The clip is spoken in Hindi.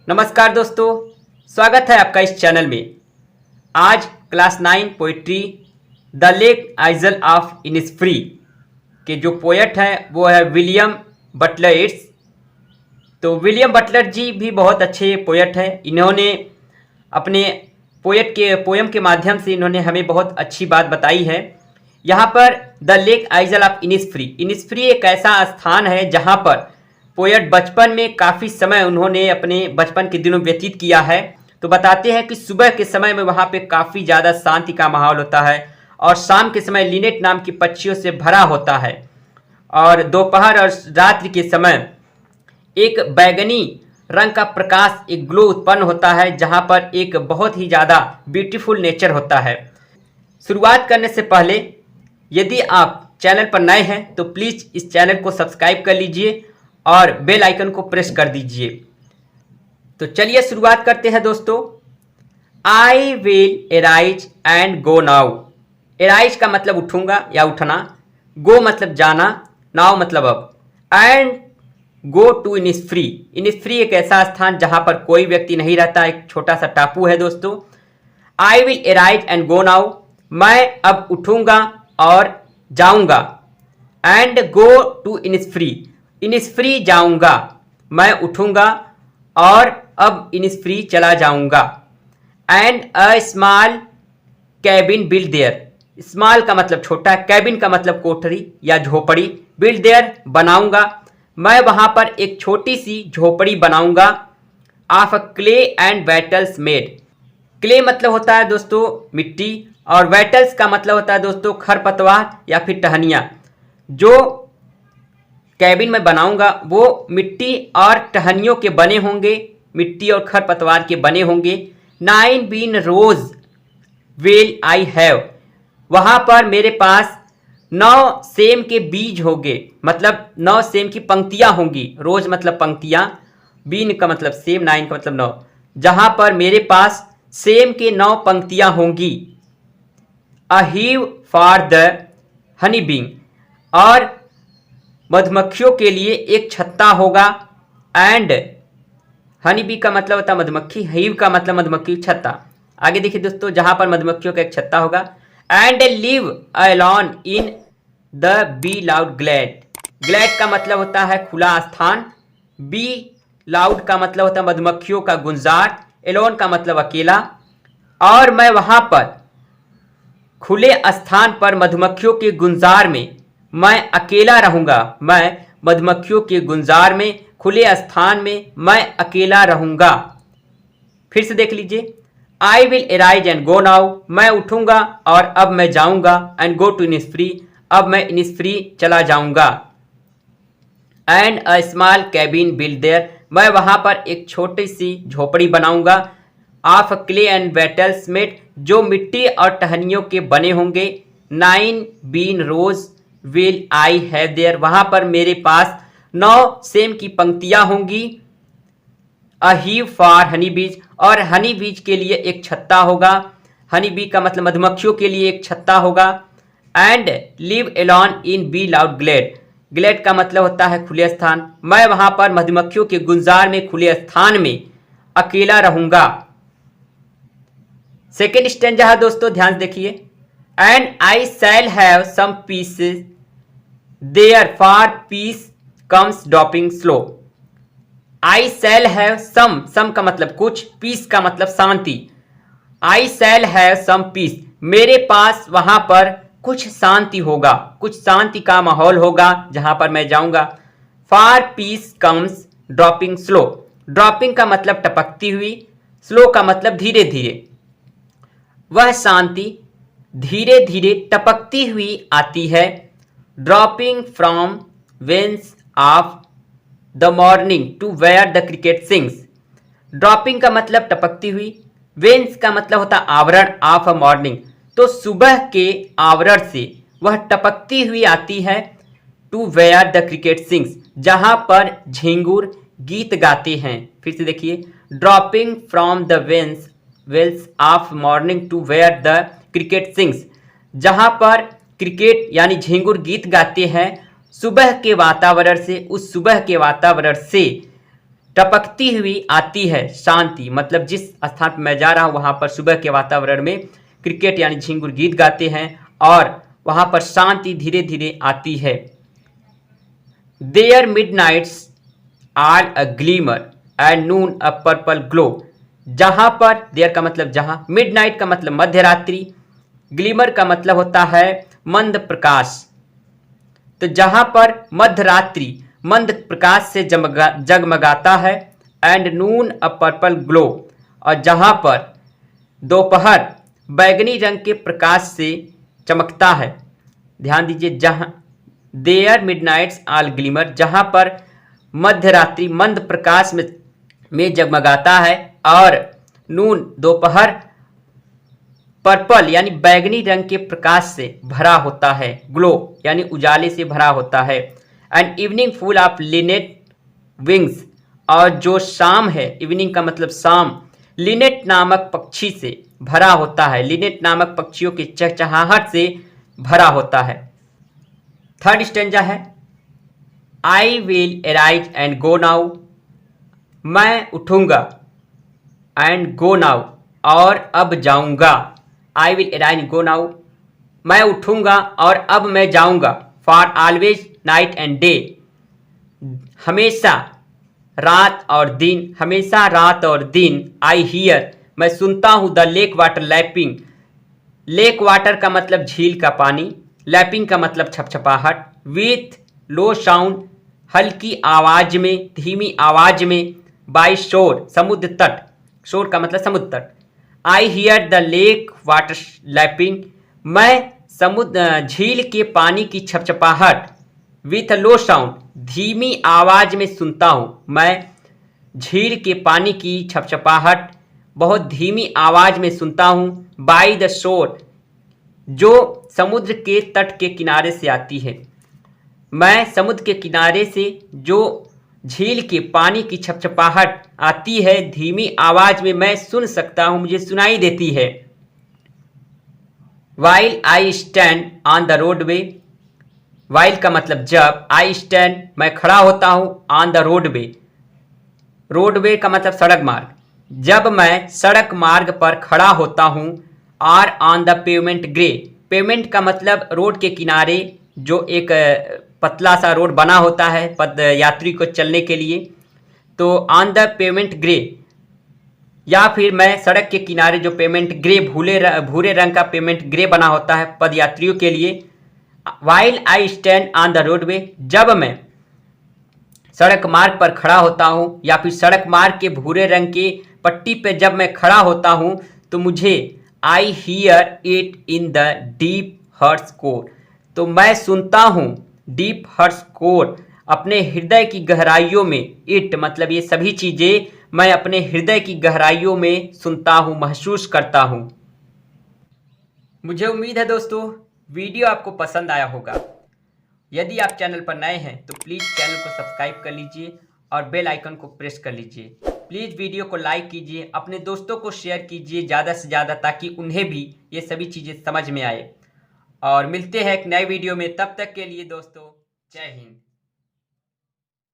नमस्कार दोस्तों, स्वागत है आपका इस चैनल में। आज class 9 poetry the lake Aizawl of Innisfree के जो पोएट हैं वो है विलियम बटलर येट्स। तो विलियम बटलर जी भी बहुत अच्छे पोएट हैं। इन्होंने अपने पोएम के माध्यम से इन्होंने हमें बहुत अच्छी बात बताई है। यहाँ पर the lake Aizawl of Innisfree एक ऐसा स्थान है जहाँ पर पोएट बचपन में काफ़ी समय उन्होंने अपने बचपन के दिनों व्यतीत किया है। तो बताते हैं कि सुबह के समय में वहाँ पे काफ़ी ज़्यादा शांति का माहौल होता है और शाम के समय लिनेट नाम की पक्षियों से भरा होता है, और दोपहर और रात्रि के समय एक बैगनी रंग का प्रकाश, एक ग्लो उत्पन्न होता है जहाँ पर एक बहुत ही ज़्यादा ब्यूटीफुल नेचर होता है। शुरुआत करने से पहले यदि आप चैनल पर नए हैं तो प्लीज़ इस चैनल को सब्सक्राइब कर लीजिए और बेल आइकन को प्रेस कर दीजिए। तो चलिए शुरुआत करते हैं दोस्तों। I will arise and go now. Arise का मतलब उठूंगा या उठना, गो मतलब जाना, नाउ मतलब अब, and go to Innisfree. Innisfree एक ऐसा स्थान जहां पर कोई व्यक्ति नहीं रहता, एक छोटा सा टापू है दोस्तों। I will arise and go now, मैं अब उठूंगा और जाऊंगा। And go to Innisfree, Innisfree जाऊंगा, मैं उठूंगा और अब इनिस्फ्री चला जाऊंगा। And a small cabin build there, small का मतलब छोटा, कैबिन का मतलब कोठरी या झोपड़ी, बिल्ड देयर बनाऊंगा, मैं वहां पर एक छोटी सी झोपड़ी बनाऊंगा। Of clay and wattles made, clay मतलब होता है दोस्तों मिट्टी, और वेटल्स का मतलब होता है दोस्तों खरपतवार या फिर टहनियाँ। जो कैबिन में बनाऊंगा वो मिट्टी और टहनियों के बने होंगे, मिट्टी और खरपतवार के बने होंगे। 9 bean rows will I have, वहाँ पर मेरे पास 9 सेम के बीज होंगे, मतलब 9 सेम की पंक्तियाँ होंगी। रोज मतलब पंक्तियाँ, बीन का मतलब सेम, 9 का मतलब 9, जहाँ पर मेरे पास सेम के 9 पंक्तियाँ होंगी। A hive for the honey बींग, और मधुमक्खियों के लिए एक छत्ता होगा। एंड हनी बी का मतलब होता है मधुमक्खी, हीव का मतलब मधुमक्खी, छत्ता। आगे देखिए दोस्तों, जहां पर मधुमक्खियों का एक छत्ता होगा। And live alone in the be loud glad, glad का मतलब होता है खुला स्थान, बी लाउड का मतलब होता है मधुमक्खियों का गुंजार, एलोन का मतलब अकेला, और मैं वहां पर खुले स्थान पर मधुमक्खियों के गुंजार में मैं अकेला रहूंगा। मैं मधुमक्खियों के गुंजार में, खुले स्थान में मैं अकेला रहूंगा। फिर से देख लीजिए। आई will arise and go now, मैं उठूंगा और अब मैं जाऊंगा। एंड गो टू इनिस्फ्री, अब मैं इनिस्फ्री चला जाऊंगा। And a small cabin build there, मैं वहां पर एक छोटी सी झोपड़ी बनाऊंगा। Of clay and wattles made, जो मिट्टी और टहनियों के बने होंगे। 9 bean rows will I have there, वहां पर मेरे पास 9 सेम की पंक्तियां होंगी। अ हीव फॉर हनी बीज, और हनी बीज के लिए एक छत्ता होगा। हनी बी का मतलब मधुमक्खियों के लिए एक छत्ता होगा। And live alone in bee loud glade, glade का मतलब होता है खुले स्थान, मैं वहां पर मधुमक्खियों के गुंजार में, खुले स्थान में अकेला रहूंगा। सेकेंड स्टेंजा है दोस्तों, ध्यान से देखिए। And I shall have some peace there for peace comes dropping slow. I shall have some, some का मतलब कुछ, पीस का मतलब शांति। आई शैल हैव सम पीस, मेरे पास वहां पर कुछ शांति होगा, कुछ शांति का माहौल होगा जहां पर मैं जाऊंगा। For peace comes dropping slow, dropping का मतलब टपकती हुई, स्लो का मतलब धीरे धीरे। वह शांति धीरे धीरे टपकती हुई आती है। Dropping from veils of the morning to where the cricket sings, dropping का मतलब टपकती हुई, वेन्स का मतलब होता आवरण, ऑफ अ मॉर्निंग, तो सुबह के आवरण से वह टपकती हुई आती है। To where the cricket sings, जहां पर झिंगुर गीत गाते हैं। फिर से देखिए। Dropping from the veils of morning to where the cricket sings, जहां पर क्रिकेट यानी झिंगुर गीत गाते हैं सुबह के वातावरण से, उस सुबह के वातावरण से टपकती हुई आती है शांति, मतलब जिस स्थान पर मैं जा रहा हूँ वहाँ पर सुबह के वातावरण में क्रिकेट यानी झिंगुर गीत गाते हैं और वहाँ पर शांति धीरे धीरे आती है। There midnight's all a glimmer and noon a purple glow. जहाँ पर, देयर का मतलब जहाँ, मिडनाइट का मतलब मध्य रात्रि, ग्लीमर का मतलब होता है मंद प्रकाश। तो जहाँ पर मध्य रात्रि मंद प्रकाश से जगमगाता है, and noon a purple glow, और जहाँ पर दोपहर बैगनी रंग के प्रकाश से चमकता है। ध्यान दीजिए, जहाँ देयर मिडनाइट्स आल ग्लिमर, जहाँ पर मध्य रात्रि मंद प्रकाश में जगमगाता है, और नून दोपहर पर्पल यानी बैगनी रंग के प्रकाश से भरा होता है, ग्लो यानी उजाले से भरा होता है। And evening full of Lynette wings, और जो शाम है, इवनिंग का मतलब शाम, लिनेट नामक पक्षी से भरा होता है, लिनेट नामक पक्षियों की चहचहाहट से भरा होता है। थर्ड स्टेंजा है, I will arise and go now, मैं उठूंगा, एंड गो नाउ, और अब जाऊंगा। I will arise go now, मैं उठूंगा और अब मैं जाऊंगा। For always night and day, हमेशा रात और दिन, हमेशा रात और दिन। आई हियर, मैं सुनता हूँ, the lake water lapping, lake water का मतलब झील का पानी, लैपिंग का मतलब छपछपाहट, विथ लो साउंड, हल्की आवाज में, धीमी आवाज में, बाई शोर, समुद्र तट, शोर का मतलब समुद्र तट। I hear the lake water lapping, मैं समुद्र झील के पानी की छपछपाहट, विथ लो साउंड, धीमी आवाज में सुनता हूँ। मैं झील के पानी की छपछपाहट बहुत धीमी आवाज में सुनता हूँ। बाई द शोर, जो समुद्र के तट के किनारे से आती है। मैं समुद्र के किनारे से जो झील के पानी की छपछपाहट आती है धीमी आवाज में, मैं सुन सकता हूँ, मुझे सुनाई देती है। While I stand on the roadway, while का मतलब जब, आई स्टैंड मैं खड़ा होता हूँ, ऑन द रोडवे, रोडवे का मतलब सड़क मार्ग, जब मैं सड़क मार्ग पर खड़ा होता हूँ। Or on the pavement grey, pavement का मतलब रोड के किनारे जो एक पतला सा रोड बना होता है पद यात्री को चलने के लिए, तो ऑन द पेवमेंट ग्रे, या फिर मैं सड़क के किनारे जो पेमेंट ग्रे भूरे रंग का पेमेंट ग्रे बना होता है पद यात्रियों के लिए। While I stand on the roadway, जब मैं सड़क मार्ग पर खड़ा होता हूँ, या फिर सड़क मार्ग के भूरे रंग की पट्टी पे जब मैं खड़ा होता हूँ, तो मुझे I hear it in the deep heart's core, तो मैं सुनता हूँ डीप हर्ट्स कोर, अपने हृदय की गहराइयों में। इट मतलब ये सभी चीज़ें मैं अपने हृदय की गहराइयों में सुनता हूँ, महसूस करता हूँ। मुझे उम्मीद है दोस्तों वीडियो आपको पसंद आया होगा। यदि आप चैनल पर नए हैं तो प्लीज़ चैनल को सब्सक्राइब कर लीजिए और बेल आइकन को प्रेस कर लीजिए। प्लीज़ वीडियो को लाइक कीजिए, अपने दोस्तों को शेयर कीजिए ज़्यादा से ज़्यादा, ताकि उन्हें भी ये सभी चीज़ें समझ में आए। और मिलते हैं एक नए वीडियो में, तब तक के लिए दोस्तों जय हिंद।